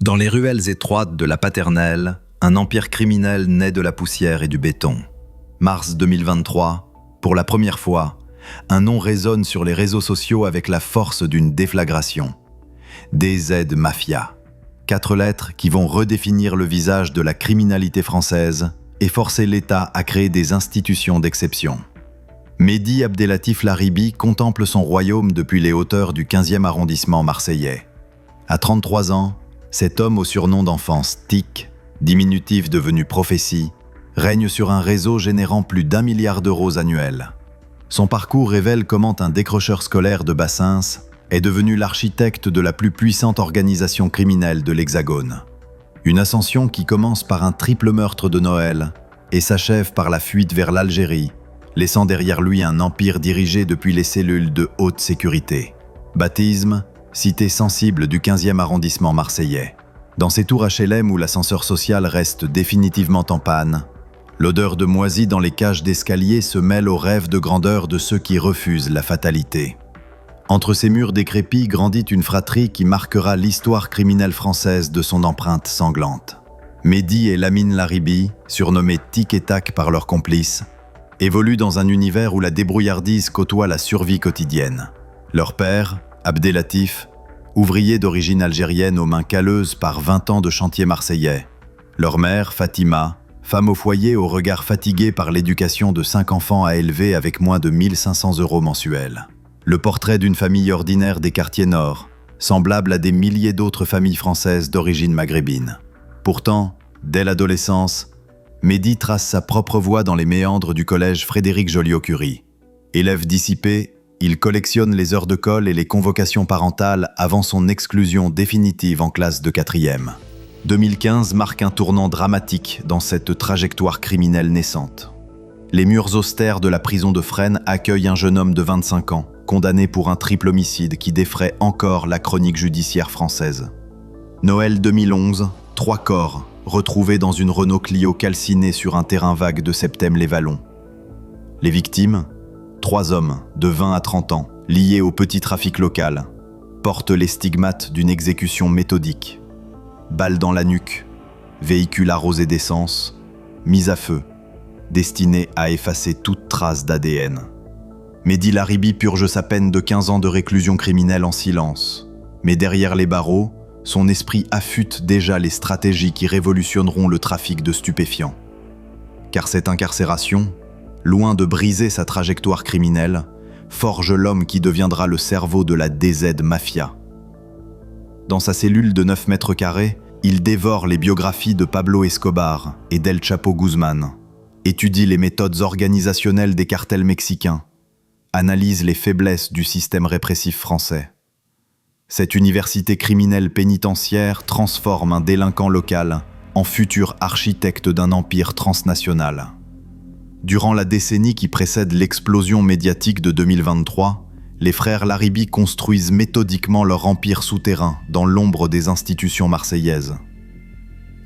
Dans les ruelles étroites de la Paternelle, un empire criminel naît de la poussière et du béton. Mars 2023, pour la première fois, un nom résonne sur les réseaux sociaux avec la force d'une déflagration. DZ Mafia. 4 lettres qui vont redéfinir le visage de la criminalité française et forcer l'État à créer des institutions d'exception. Mehdi Abdellatif Laribi contemple son royaume depuis les hauteurs du 15e arrondissement marseillais. À 33 ans, cet homme au surnom d'enfance TIC, diminutif devenu prophétie, règne sur un réseau générant plus d'1 milliard d'euros annuels. Son parcours révèle comment un décrocheur scolaire de Bassins est devenu l'architecte de la plus puissante organisation criminelle de l'Hexagone. Une ascension qui commence par un triple meurtre de Noël et s'achève par la fuite vers l'Algérie, laissant derrière lui un empire dirigé depuis les cellules de haute sécurité. Baptisme, cité sensible du 15e arrondissement marseillais. Dans ces tours HLM où l'ascenseur social reste définitivement en panne, l'odeur de moisi dans les cages d'escalier se mêle aux rêves de grandeur de ceux qui refusent la fatalité. Entre ces murs décrépits grandit une fratrie qui marquera l'histoire criminelle française de son empreinte sanglante. Mehdi et Lamine Laribi, surnommés Tic et Tac par leurs complices, évoluent dans un univers où la débrouillardise côtoie la survie quotidienne. Leur père, Abdellatif, ouvrier d'origine algérienne aux mains calleuses par 20 ans de chantier marseillais. Leur mère, Fatima, femme au foyer au regard fatigué par l'éducation de 5 enfants à élever avec moins de 1 500 € mensuels. Le portrait d'une famille ordinaire des quartiers nord, semblable à des milliers d'autres familles françaises d'origine maghrébine. Pourtant, dès l'adolescence, Mehdi trace sa propre voie dans les méandres du collège Frédéric Joliot-Curie. Élève dissipé, il collectionne les heures de colle et les convocations parentales avant son exclusion définitive en classe de 4e. 2015 marque un tournant dramatique dans cette trajectoire criminelle naissante. Les murs austères de la prison de Fresnes accueillent un jeune homme de 25 ans, condamné pour un triple homicide qui défraie encore la chronique judiciaire française. Noël 2011, 3 corps, retrouvés dans une Renault Clio calcinée sur un terrain vague de Septème-les-Vallons. Les victimes, 3 hommes de 20 à 30 ans, liés au petit trafic local, portent les stigmates d'une exécution méthodique. Balles dans la nuque, véhicule arrosé d'essence, mise à feu, destiné à effacer toute trace d'ADN. Mehdi Laribi purge sa peine de 15 ans de réclusion criminelle en silence. Mais derrière les barreaux, son esprit affûte déjà les stratégies qui révolutionneront le trafic de stupéfiants. Car cette incarcération, loin de briser sa trajectoire criminelle, forge l'homme qui deviendra le cerveau de la DZ Mafia. Dans sa cellule de 9 mètres carrés, il dévore les biographies de Pablo Escobar et d'El Chapo Guzman, étudie les méthodes organisationnelles des cartels mexicains, analyse les faiblesses du système répressif français. Cette université criminelle pénitentiaire transforme un délinquant local en futur architecte d'un empire transnational. Durant la décennie qui précède l'explosion médiatique de 2023, les frères Laribi construisent méthodiquement leur empire souterrain dans l'ombre des institutions marseillaises.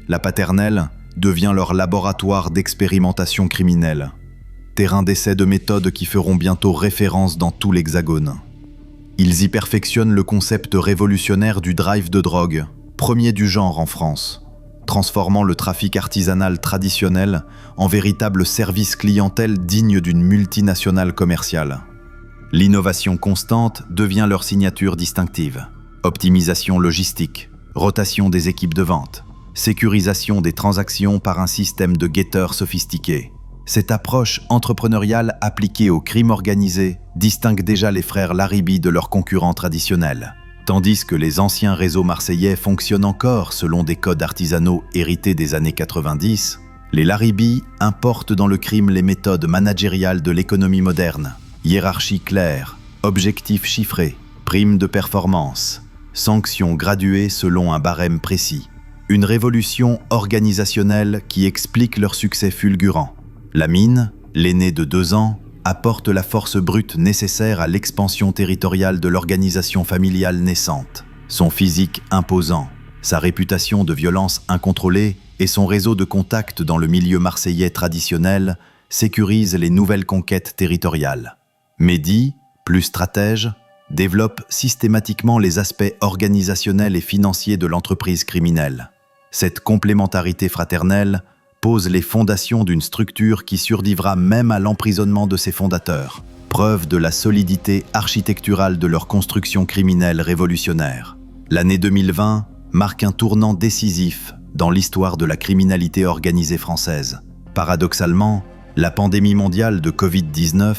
La Paternelle devient leur laboratoire d'expérimentation criminelle, terrain d'essai de méthodes qui feront bientôt référence dans tout l'Hexagone. Ils y perfectionnent le concept révolutionnaire du drive de drogue, premier du genre en France, transformant le trafic artisanal traditionnel en véritable service clientèle digne d'une multinationale commerciale. L'innovation constante devient leur signature distinctive. Optimisation logistique, rotation des équipes de vente, sécurisation des transactions par un système de guetteurs sophistiqués. Cette approche entrepreneuriale appliquée au crime organisé distingue déjà les frères Laribi de leurs concurrents traditionnels. Tandis que les anciens réseaux marseillais fonctionnent encore selon des codes artisanaux hérités des années 90, les Laribi importent dans le crime les méthodes managériales de l'économie moderne. Hiérarchie claire, objectifs chiffrés, primes de performance, sanctions graduées selon un barème précis. Une révolution organisationnelle qui explique leur succès fulgurant. Lamine, l'aîné de 2 ans, apporte la force brute nécessaire à l'expansion territoriale de l'organisation familiale naissante. Son physique imposant, sa réputation de violence incontrôlée et son réseau de contacts dans le milieu marseillais traditionnel sécurisent les nouvelles conquêtes territoriales. Mehdi, plus stratège, développe systématiquement les aspects organisationnels et financiers de l'entreprise criminelle. Cette complémentarité fraternelle pose les fondations d'une structure qui survivra même à l'emprisonnement de ses fondateurs, preuve de la solidité architecturale de leur construction criminelle révolutionnaire. L'année 2020 marque un tournant décisif dans l'histoire de la criminalité organisée française. Paradoxalement, la pandémie mondiale de Covid-19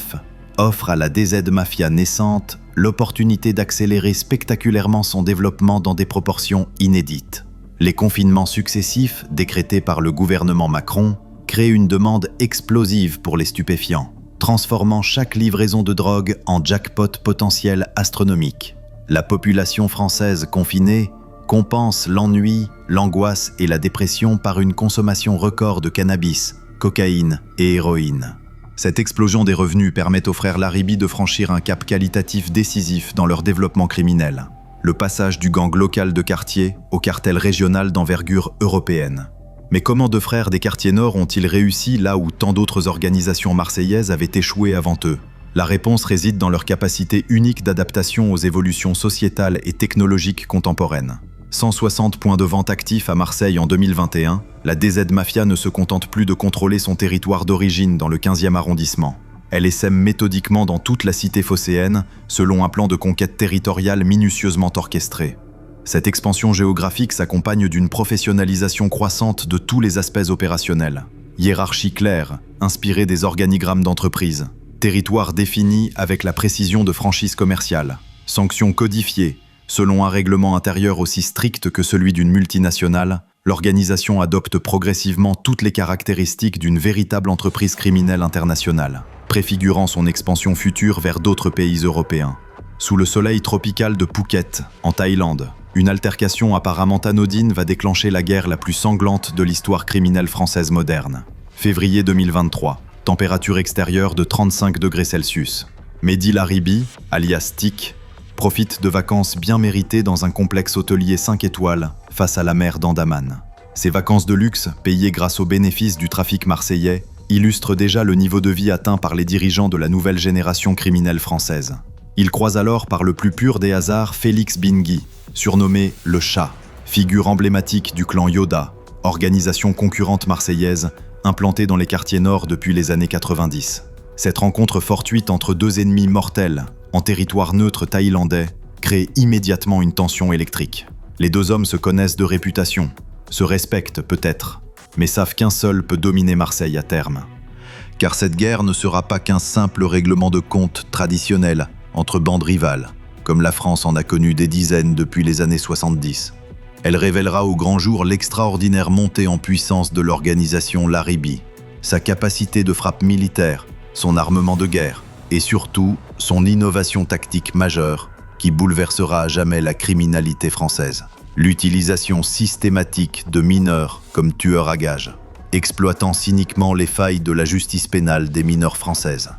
offre à la DZ Mafia naissante l'opportunité d'accélérer spectaculairement son développement dans des proportions inédites. Les confinements successifs décrétés par le gouvernement Macron créent une demande explosive pour les stupéfiants, transformant chaque livraison de drogue en jackpot potentiel astronomique. La population française confinée compense l'ennui, l'angoisse et la dépression par une consommation record de cannabis, cocaïne et héroïne. Cette explosion des revenus permet aux frères Laribi de franchir un cap qualitatif décisif dans leur développement criminel. Le passage du gang local de quartier au cartel régional d'envergure européenne. Mais comment deux frères des quartiers nord ont-ils réussi là où tant d'autres organisations marseillaises avaient échoué avant eux? La réponse réside dans leur capacité unique d'adaptation aux évolutions sociétales et technologiques contemporaines. 160 points de vente actifs à Marseille en 2021, la DZ Mafia ne se contente plus de contrôler son territoire d'origine dans le 15e arrondissement. Elle essaime méthodiquement dans toute la cité phocéenne, selon un plan de conquête territoriale minutieusement orchestré. Cette expansion géographique s'accompagne d'une professionnalisation croissante de tous les aspects opérationnels. Hiérarchie claire, inspirée des organigrammes d'entreprise. Territoire défini avec la précision de franchise commerciale. Sanctions codifiées. Selon un règlement intérieur aussi strict que celui d'une multinationale, l'organisation adopte progressivement toutes les caractéristiques d'une véritable entreprise criminelle internationale, préfigurant son expansion future vers d'autres pays européens. Sous le soleil tropical de Phuket, en Thaïlande, une altercation apparemment anodine va déclencher la guerre la plus sanglante de l'histoire criminelle française moderne. Février 2023, température extérieure de 35 degrés Celsius. Mehdi Laribi, alias Tic, profite de vacances bien méritées dans un complexe hôtelier 5 étoiles face à la mer d'Andaman. Ces vacances de luxe, payées grâce aux bénéfices du trafic marseillais, illustrent déjà le niveau de vie atteint par les dirigeants de la nouvelle génération criminelle française. Il croise alors par le plus pur des hasards Félix Bingui, surnommé le Chat, figure emblématique du clan Yoda, organisation concurrente marseillaise implantée dans les quartiers nord depuis les années 90. Cette rencontre fortuite entre deux ennemis mortels, en territoire neutre thaïlandais, crée immédiatement une tension électrique. Les deux hommes se connaissent de réputation, se respectent peut-être, mais savent qu'un seul peut dominer Marseille à terme. Car cette guerre ne sera pas qu'un simple règlement de compte traditionnel entre bandes rivales, comme la France en a connu des dizaines depuis les années 70. Elle révélera au grand jour l'extraordinaire montée en puissance de l'organisation Laribi, sa capacité de frappe militaire, son armement de guerre, et surtout son innovation tactique majeure qui bouleversera à jamais la criminalité française. L'utilisation systématique de mineurs comme tueurs à gages, exploitant cyniquement les failles de la justice pénale des mineurs françaises.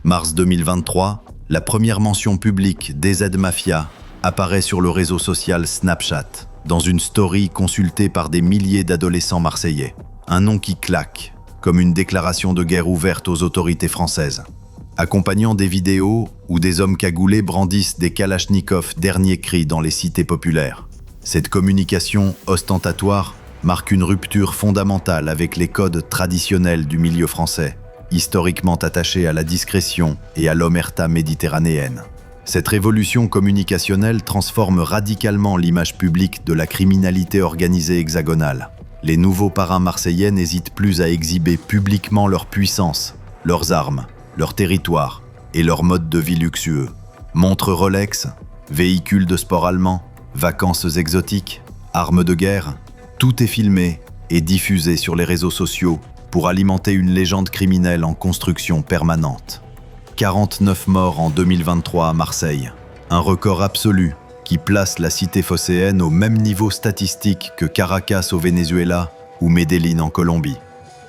Mars 2023, la première mention publique DZ Mafia apparaît sur le réseau social Snapchat, dans une story consultée par des milliers d'adolescents marseillais. Un nom qui claque, comme une déclaration de guerre ouverte aux autorités françaises. Accompagnant des vidéos où des hommes cagoulés brandissent des kalachnikovs dernier cri dans les cités populaires. Cette communication ostentatoire marque une rupture fondamentale avec les codes traditionnels du milieu français, historiquement attachés à la discrétion et à l'omerta méditerranéenne. Cette révolution communicationnelle transforme radicalement l'image publique de la criminalité organisée hexagonale. Les nouveaux parrains marseillais n'hésitent plus à exhiber publiquement leur puissance, leurs armes, leur territoire et leur mode de vie luxueux. Montres Rolex, véhicules de sport allemands, vacances exotiques, armes de guerre, tout est filmé et diffusé sur les réseaux sociaux pour alimenter une légende criminelle en construction permanente. 49 morts en 2023 à Marseille, un record absolu qui place la cité phocéenne au même niveau statistique que Caracas au Venezuela ou Medellín en Colombie.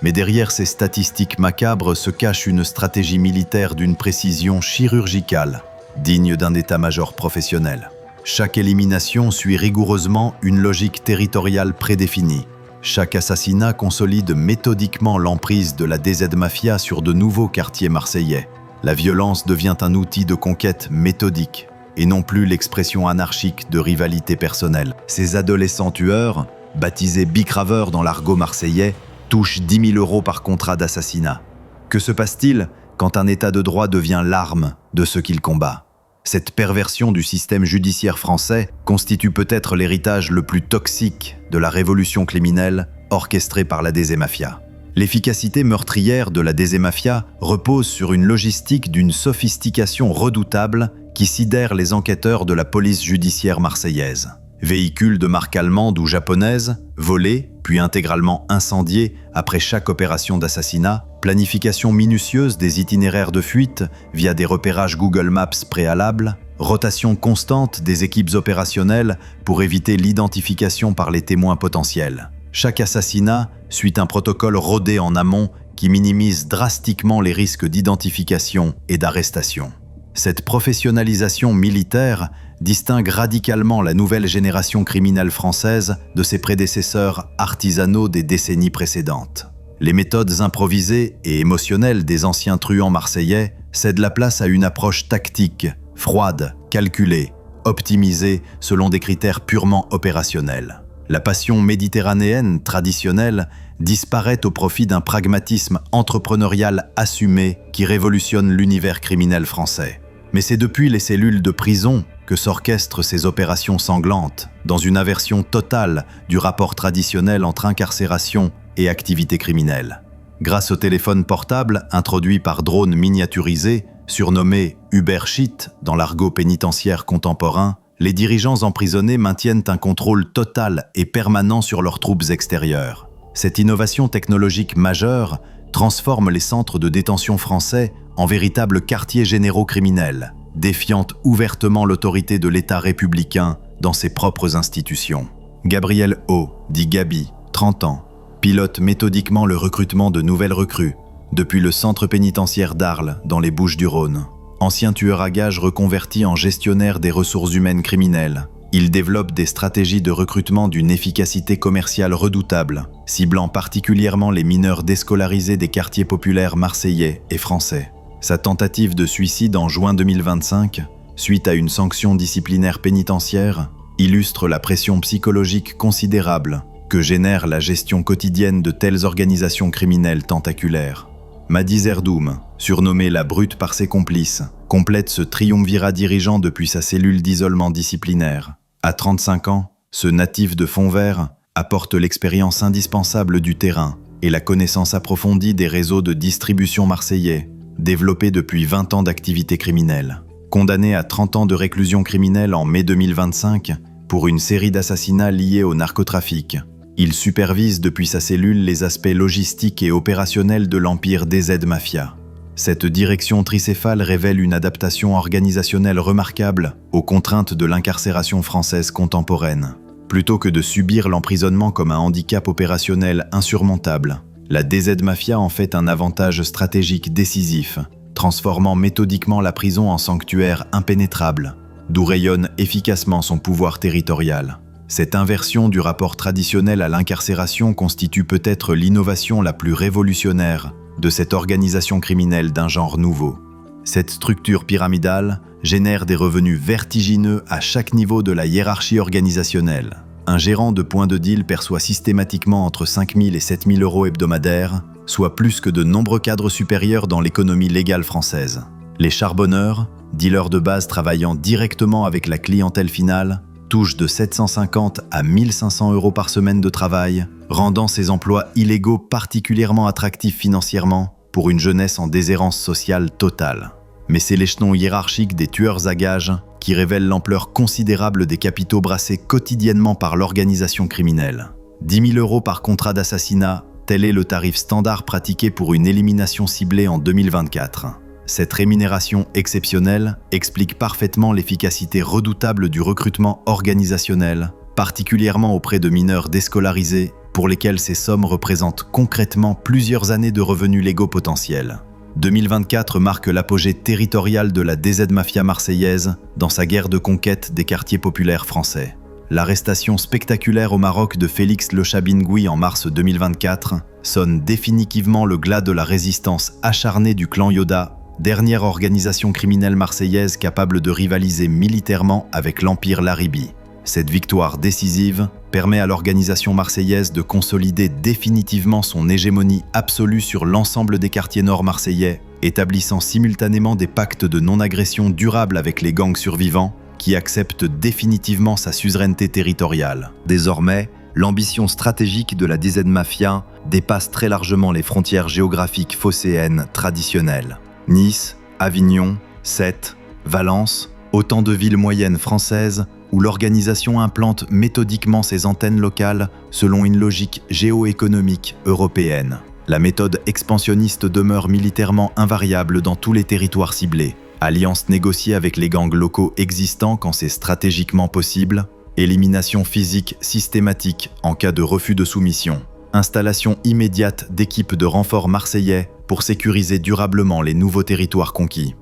Mais derrière ces statistiques macabres se cache une stratégie militaire d'une précision chirurgicale, digne d'un état-major professionnel. Chaque élimination suit rigoureusement une logique territoriale prédéfinie. Chaque assassinat consolide méthodiquement l'emprise de la DZ Mafia sur de nouveaux quartiers marseillais. La violence devient un outil de conquête méthodique, et non plus l'expression anarchique de rivalité personnelle. Ces adolescents tueurs, baptisés bicraveurs dans l'argot marseillais, touchent 10 000 € par contrat d'assassinat. Que se passe-t-il quand un état de droit devient l'arme de ceux qu'il combat? Cette perversion du système judiciaire français constitue peut-être l'héritage le plus toxique de la révolution criminelle orchestrée par la DZ Mafia. L'efficacité meurtrière de la DZ Mafia repose sur une logistique d'une sophistication redoutable qui sidère les enquêteurs de la police judiciaire marseillaise. Véhicules de marque allemande ou japonaise, volés, puis intégralement incendiés après chaque opération d'assassinat, planification minutieuse des itinéraires de fuite via des repérages Google Maps préalables, rotation constante des équipes opérationnelles pour éviter l'identification par les témoins potentiels. Chaque assassinat suit un protocole rodé en amont qui minimise drastiquement les risques d'identification et d'arrestation. Cette professionnalisation militaire distingue radicalement la nouvelle génération criminelle française de ses prédécesseurs artisanaux des décennies précédentes. Les méthodes improvisées et émotionnelles des anciens truands marseillais cèdent la place à une approche tactique, froide, calculée, optimisée selon des critères purement opérationnels. La passion méditerranéenne traditionnelle disparaît au profit d'un pragmatisme entrepreneurial assumé qui révolutionne l'univers criminel français. Mais c'est depuis les cellules de prison que s'orchestrent ces opérations sanglantes, dans une inversion totale du rapport traditionnel entre incarcération et activité criminelle. Grâce au téléphone portable introduit par drone miniaturisé, surnommé Uber Shit dans l'argot pénitentiaire contemporain, les dirigeants emprisonnés maintiennent un contrôle total et permanent sur leurs troupes extérieures. Cette innovation technologique majeure transforme les centres de détention français en véritables quartiers généraux criminels, défiant ouvertement l'autorité de l'État républicain dans ses propres institutions. Gabriel O, dit Gabi, 30 ans, pilote méthodiquement le recrutement de nouvelles recrues, depuis le centre pénitentiaire d'Arles, dans les Bouches-du-Rhône. Ancien tueur à gages reconverti en gestionnaire des ressources humaines criminelles, il développe des stratégies de recrutement d'une efficacité commerciale redoutable, ciblant particulièrement les mineurs déscolarisés des quartiers populaires marseillais et français. Sa tentative de suicide en juin 2025, suite à une sanction disciplinaire pénitentiaire, illustre la pression psychologique considérable que génère la gestion quotidienne de telles organisations criminelles tentaculaires. Madi Zerdoum, surnommé la Brute par ses complices, complète ce triumvirat dirigeant depuis sa cellule d'isolement disciplinaire. À 35 ans, ce natif de fond vert apporte l'expérience indispensable du terrain et la connaissance approfondie des réseaux de distribution marseillais, développés depuis 20 ans d'activité criminelle. Condamné à 30 ans de réclusion criminelle en mai 2025 pour une série d'assassinats liés au narcotrafic, il supervise depuis sa cellule les aspects logistiques et opérationnels de l'empire DZ Mafia. Cette direction tricéphale révèle une adaptation organisationnelle remarquable aux contraintes de l'incarcération française contemporaine. Plutôt que de subir l'emprisonnement comme un handicap opérationnel insurmontable, la DZ Mafia en fait un avantage stratégique décisif, transformant méthodiquement la prison en sanctuaire impénétrable, d'où rayonne efficacement son pouvoir territorial. Cette inversion du rapport traditionnel à l'incarcération constitue peut-être l'innovation la plus révolutionnaire de cette organisation criminelle d'un genre nouveau. Cette structure pyramidale génère des revenus vertigineux à chaque niveau de la hiérarchie organisationnelle. Un gérant de point de deal perçoit systématiquement entre 5 000 et 7 000 € hebdomadaires, soit plus que de nombreux cadres supérieurs dans l'économie légale française. Les charbonneurs, dealers de base travaillant directement avec la clientèle finale, touchent de 750 à 1 500 € par semaine de travail, rendant ces emplois illégaux particulièrement attractifs financièrement pour une jeunesse en déshérence sociale totale. Mais c'est l'échelon hiérarchique des tueurs à gages qui révèle l'ampleur considérable des capitaux brassés quotidiennement par l'organisation criminelle. 10 000 € par contrat d'assassinat, tel est le tarif standard pratiqué pour une élimination ciblée en 2024. Cette rémunération exceptionnelle explique parfaitement l'efficacité redoutable du recrutement organisationnel, particulièrement auprès de mineurs déscolarisés, pour lesquels ces sommes représentent concrètement plusieurs années de revenus légaux potentiels. 2024 marque l'apogée territorial de la DZ Mafia marseillaise dans sa guerre de conquête des quartiers populaires français. L'arrestation spectaculaire au Maroc de Félix Le Chabingui en mars 2024 sonne définitivement le glas de la résistance acharnée du clan Yoda dernière organisation criminelle marseillaise capable de rivaliser militairement avec l'Empire Laribi. Cette victoire décisive permet à l'organisation marseillaise de consolider définitivement son hégémonie absolue sur l'ensemble des quartiers nord marseillais, établissant simultanément des pactes de non-agression durables avec les gangs survivants qui acceptent définitivement sa suzeraineté territoriale. Désormais, l'ambition stratégique de la DZ Mafia dépasse très largement les frontières géographiques phocéennes traditionnelles. Nice, Avignon, Sète, Valence, autant de villes moyennes françaises où l'organisation implante méthodiquement ses antennes locales selon une logique géoéconomique européenne. La méthode expansionniste demeure militairement invariable dans tous les territoires ciblés. Alliance négociée avec les gangs locaux existants quand c'est stratégiquement possible, élimination physique systématique en cas de refus de soumission, installation immédiate d'équipes de renforts marseillais pour sécuriser durablement les nouveaux territoires conquis.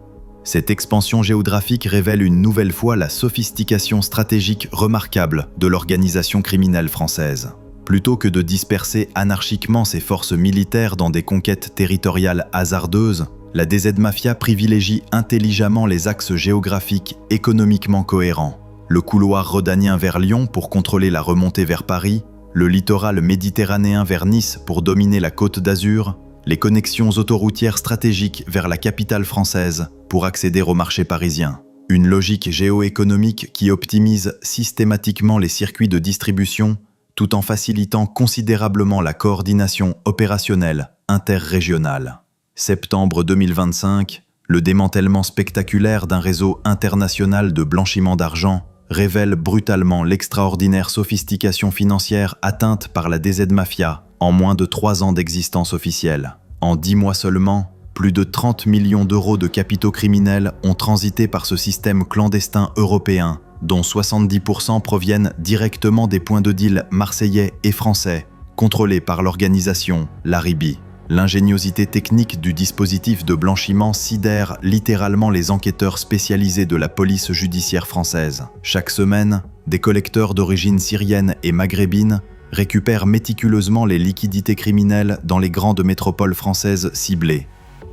Cette expansion géographique révèle une nouvelle fois la sophistication stratégique remarquable de l'organisation criminelle française. Plutôt que de disperser anarchiquement ses forces militaires dans des conquêtes territoriales hasardeuses, la DZ Mafia privilégie intelligemment les axes géographiques économiquement cohérents. Le couloir rhodanien vers Lyon pour contrôler la remontée vers Paris, le littoral méditerranéen vers Nice pour dominer la Côte d'Azur, les connexions autoroutières stratégiques vers la capitale française pour accéder au marché parisien. Une logique géoéconomique qui optimise systématiquement les circuits de distribution tout en facilitant considérablement la coordination opérationnelle interrégionale. Septembre 2025, le démantèlement spectaculaire d'un réseau international de blanchiment d'argent révèle brutalement l'extraordinaire sophistication financière atteinte par la DZ Mafia en moins de 3 ans d'existence officielle. En 10 mois seulement, plus de 30 millions d'euros de capitaux criminels ont transité par ce système clandestin européen, dont 70% proviennent directement des points de deal marseillais et français, contrôlés par l'organisation Laribi. L'ingéniosité technique du dispositif de blanchiment sidère littéralement les enquêteurs spécialisés de la police judiciaire française. Chaque semaine, des collecteurs d'origine syrienne et maghrébine récupèrent méticuleusement les liquidités criminelles dans les grandes métropoles françaises ciblées.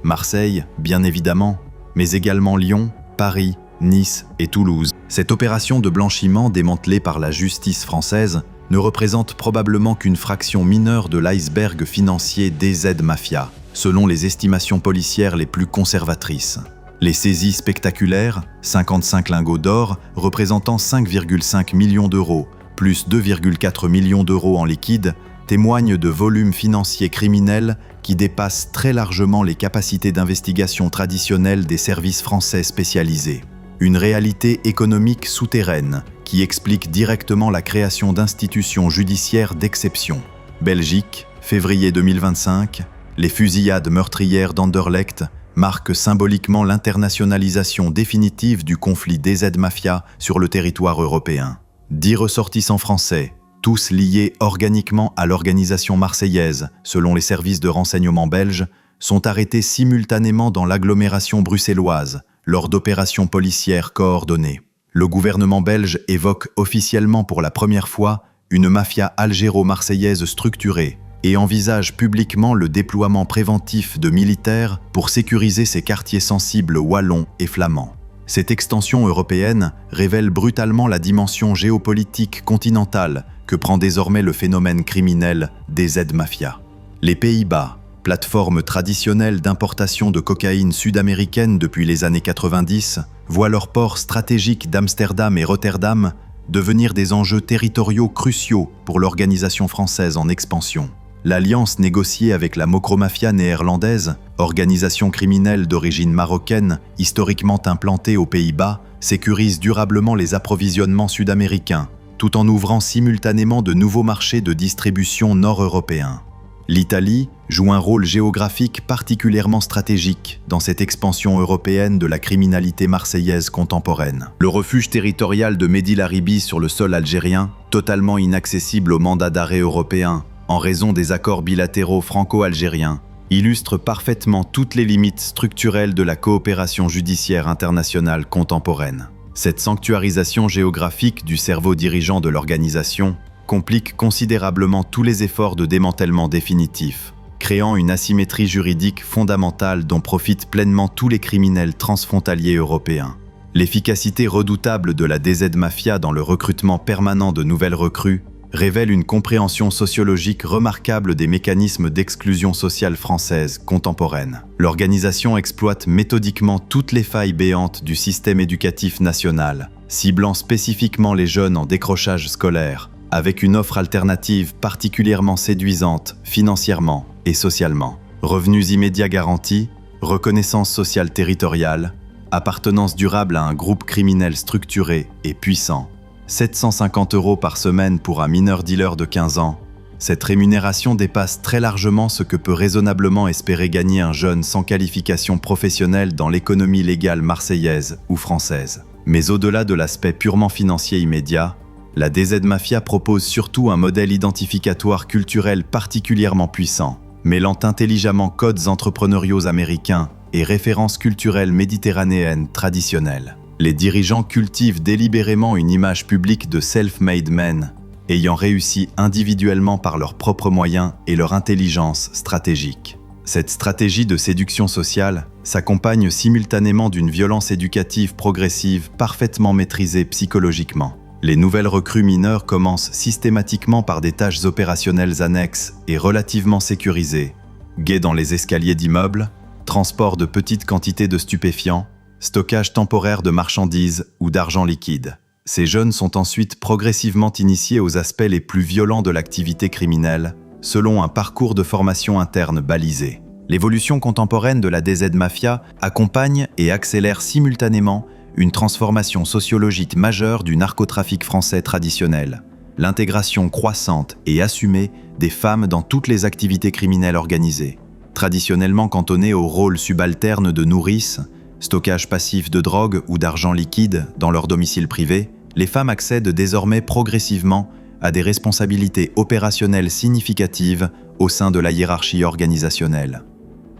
Marseille, bien évidemment, mais également Lyon, Paris, Nice et Toulouse. Cette opération de blanchiment démantelée par la justice française ne représente probablement qu'une fraction mineure de l'iceberg financier DZ Mafia, selon les estimations policières les plus conservatrices. Les saisies spectaculaires, 55 lingots d'or représentant 5,5 millions d'euros, plus 2,4 millions d'euros en liquide, témoignent de volumes financiers criminels qui dépassent très largement les capacités d'investigation traditionnelles des services français spécialisés. Une réalité économique souterraine qui explique directement la création d'institutions judiciaires d'exception. Belgique, février 2025, les fusillades meurtrières d'Anderlecht marquent symboliquement l'internationalisation définitive du conflit DZ Mafia sur le territoire européen. 10 ressortissants français, tous liés organiquement à l'organisation marseillaise, selon les services de renseignement belges, sont arrêtés simultanément dans l'agglomération bruxelloise, lors d'opérations policières coordonnées. Le gouvernement belge évoque officiellement pour la première fois une mafia algéro-marseillaise structurée et envisage publiquement le déploiement préventif de militaires pour sécuriser ses quartiers sensibles wallons et flamands. Cette extension européenne révèle brutalement la dimension géopolitique continentale que prend désormais le phénomène criminel DZ Mafia. Les Pays-Bas, plateforme traditionnelle d'importation de cocaïne sud-américaine depuis les années 90, voient leurs ports stratégiques d'Amsterdam et Rotterdam devenir des enjeux territoriaux cruciaux pour l'organisation française en expansion. L'alliance négociée avec la Mokromafia néerlandaise, organisation criminelle d'origine marocaine historiquement implantée aux Pays-Bas, sécurise durablement les approvisionnements sud-américains, tout en ouvrant simultanément de nouveaux marchés de distribution nord-européens. L'Italie joue un rôle géographique particulièrement stratégique dans cette expansion européenne de la criminalité marseillaise contemporaine. Le refuge territorial de Mehdi Laribi sur le sol algérien, totalement inaccessible au mandat d'arrêt européen en raison des accords bilatéraux franco-algériens, illustre parfaitement toutes les limites structurelles de la coopération judiciaire internationale contemporaine. Cette sanctuarisation géographique du cerveau dirigeant de l'organisation complique considérablement tous les efforts de démantèlement définitif, créant une asymétrie juridique fondamentale dont profitent pleinement tous les criminels transfrontaliers européens. L'efficacité redoutable de la DZ Mafia dans le recrutement permanent de nouvelles recrues révèle une compréhension sociologique remarquable des mécanismes d'exclusion sociale française contemporaine. L'organisation exploite méthodiquement toutes les failles béantes du système éducatif national, ciblant spécifiquement les jeunes en décrochage scolaire, avec une offre alternative particulièrement séduisante financièrement et socialement. Revenus immédiats garantis, reconnaissance sociale territoriale, appartenance durable à un groupe criminel structuré et puissant, 750 € par semaine pour un mineur dealer de 15 ans, cette rémunération dépasse très largement ce que peut raisonnablement espérer gagner un jeune sans qualification professionnelle dans l'économie légale marseillaise ou française. Mais au-delà de l'aspect purement financier immédiat, la DZ Mafia propose surtout un modèle identificatoire culturel particulièrement puissant, mêlant intelligemment codes entrepreneuriaux américains et références culturelles méditerranéennes traditionnelles. Les dirigeants cultivent délibérément une image publique de self-made men, ayant réussi individuellement par leurs propres moyens et leur intelligence stratégique. Cette stratégie de séduction sociale s'accompagne simultanément d'une violence éducative progressive parfaitement maîtrisée psychologiquement. Les nouvelles recrues mineures commencent systématiquement par des tâches opérationnelles annexes et relativement sécurisées, guets dans les escaliers d'immeubles, transport de petites quantités de stupéfiants, stockage temporaire de marchandises ou d'argent liquide. Ces jeunes sont ensuite progressivement initiés aux aspects les plus violents de l'activité criminelle, selon un parcours de formation interne balisé. L'évolution contemporaine de la DZ Mafia accompagne et accélère simultanément une transformation sociologique majeure du narcotrafic français traditionnel, l'intégration croissante et assumée des femmes dans toutes les activités criminelles organisées. Traditionnellement cantonnées au rôle subalterne de nourrices, stockage passif de drogue ou d'argent liquide dans leur domicile privé, les femmes accèdent désormais progressivement à des responsabilités opérationnelles significatives au sein de la hiérarchie organisationnelle.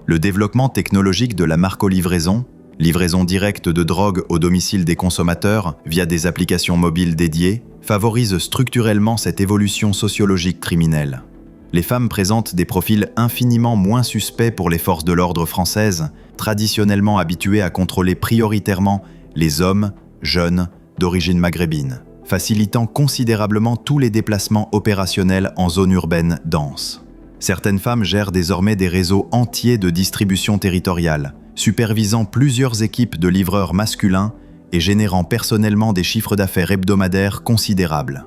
Le développement technologique de la narcolivraison, livraison directe de drogue au domicile des consommateurs via des applications mobiles dédiées, favorise structurellement cette évolution sociologique criminelle. Les femmes présentent des profils infiniment moins suspects pour les forces de l'ordre françaises, traditionnellement habituées à contrôler prioritairement les hommes, jeunes, d'origine maghrébine, facilitant considérablement tous les déplacements opérationnels en zone urbaine dense. Certaines femmes gèrent désormais des réseaux entiers de distribution territoriale, supervisant plusieurs équipes de livreurs masculins et générant personnellement des chiffres d'affaires hebdomadaires considérables.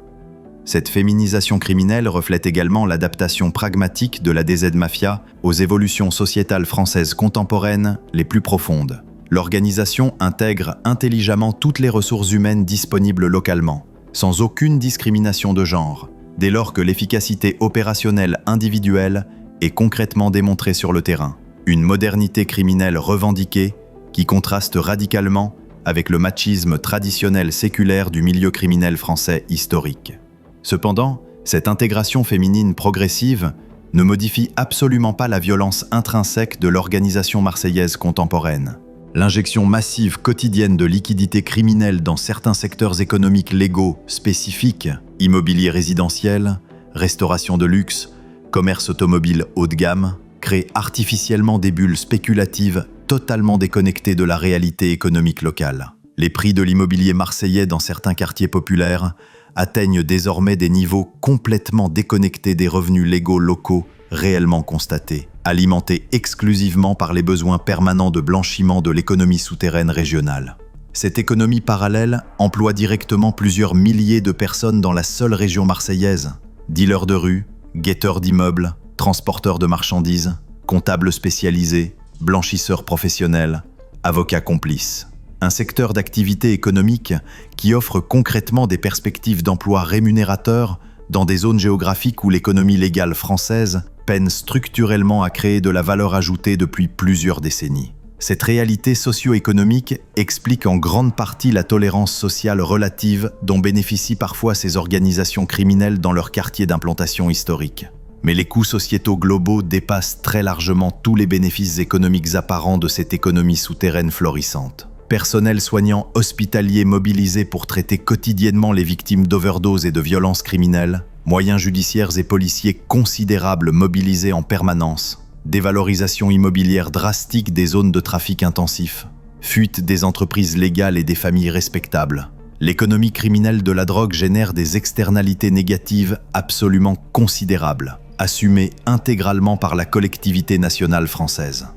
Cette féminisation criminelle reflète également l'adaptation pragmatique de la DZ Mafia aux évolutions sociétales françaises contemporaines les plus profondes. L'organisation intègre intelligemment toutes les ressources humaines disponibles localement, sans aucune discrimination de genre, dès lors que l'efficacité opérationnelle individuelle est concrètement démontrée sur le terrain. Une modernité criminelle revendiquée qui contraste radicalement avec le machisme traditionnel séculaire du milieu criminel français historique. Cependant, cette intégration féminine progressive ne modifie absolument pas la violence intrinsèque de l'organisation marseillaise contemporaine. L'injection massive quotidienne de liquidités criminelles dans certains secteurs économiques légaux spécifiques, immobilier résidentiel, restauration de luxe, commerce automobile haut de gamme, crée artificiellement des bulles spéculatives totalement déconnectées de la réalité économique locale. Les prix de l'immobilier marseillais dans certains quartiers populaires atteignent désormais des niveaux complètement déconnectés des revenus légaux locaux réellement constatés, alimentés exclusivement par les besoins permanents de blanchiment de l'économie souterraine régionale. Cette économie parallèle emploie directement plusieurs milliers de personnes dans la seule région marseillaise. Dealers de rue, guetteurs d'immeubles, transporteurs de marchandises, comptables spécialisés, blanchisseurs professionnels, avocats complices. Un secteur d'activité économique qui offre concrètement des perspectives d'emploi rémunérateurs dans des zones géographiques où l'économie légale française peine structurellement à créer de la valeur ajoutée depuis plusieurs décennies. Cette réalité socio-économique explique en grande partie la tolérance sociale relative dont bénéficient parfois ces organisations criminelles dans leur quartier d'implantation historique. Mais les coûts sociétaux globaux dépassent très largement tous les bénéfices économiques apparents de cette économie souterraine florissante. Personnel soignant hospitalier mobilisé pour traiter quotidiennement les victimes d'overdoses et de violences criminelles, moyens judiciaires et policiers considérables mobilisés en permanence, dévalorisation immobilière drastique des zones de trafic intensif, fuite des entreprises légales et des familles respectables. L'économie criminelle de la drogue génère des externalités négatives absolument considérables, assumées intégralement par la collectivité nationale française.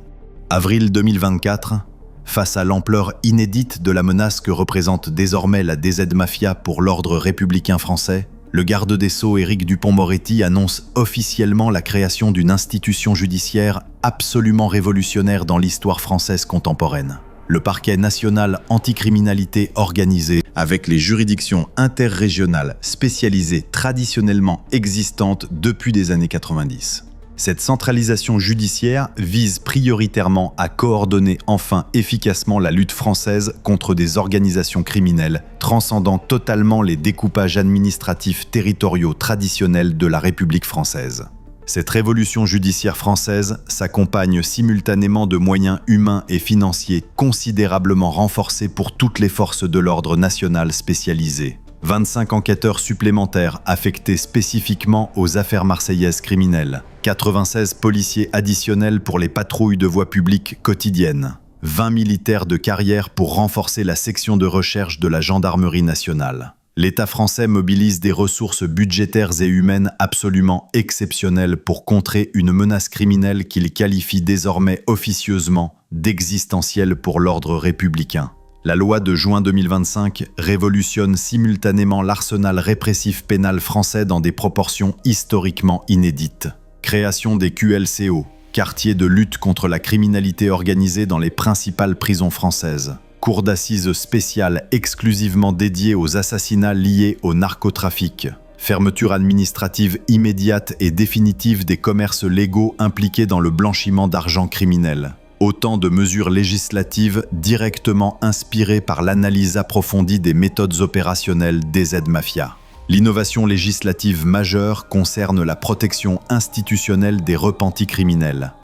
Avril 2024, face à l'ampleur inédite de la menace que représente désormais la DZ Mafia pour l'ordre républicain français, le garde des Sceaux Éric Dupond-Moretti annonce officiellement la création d'une institution judiciaire absolument révolutionnaire dans l'histoire française contemporaine. Le parquet national anticriminalité organisée, avec les juridictions interrégionales spécialisées traditionnellement existantes depuis les années 90. Cette centralisation judiciaire vise prioritairement à coordonner enfin efficacement la lutte française contre des organisations criminelles transcendant totalement les découpages administratifs territoriaux traditionnels de la République française. Cette révolution judiciaire française s'accompagne simultanément de moyens humains et financiers considérablement renforcés pour toutes les forces de l'ordre national spécialisées. 25 enquêteurs supplémentaires affectés spécifiquement aux affaires marseillaises criminelles, 96 policiers additionnels pour les patrouilles de voie publique quotidiennes, 20 militaires de carrière pour renforcer la section de recherche de la gendarmerie nationale. L'État français mobilise des ressources budgétaires et humaines absolument exceptionnelles pour contrer une menace criminelle qu'il qualifie désormais officieusement d'existentielle pour l'ordre républicain. La loi de juin 2025 révolutionne simultanément l'arsenal répressif pénal français dans des proportions historiquement inédites. Création des QLCO, quartiers de lutte contre la criminalité organisée dans les principales prisons françaises. Cour d'assises spéciale exclusivement dédiée aux assassinats liés au narcotrafic. Fermeture administrative immédiate et définitive des commerces légaux impliqués dans le blanchiment d'argent criminel. Autant de mesures législatives directement inspirées par l'analyse approfondie des méthodes opérationnelles DZ Mafia. L'innovation législative majeure concerne la protection institutionnelle des repentis criminels.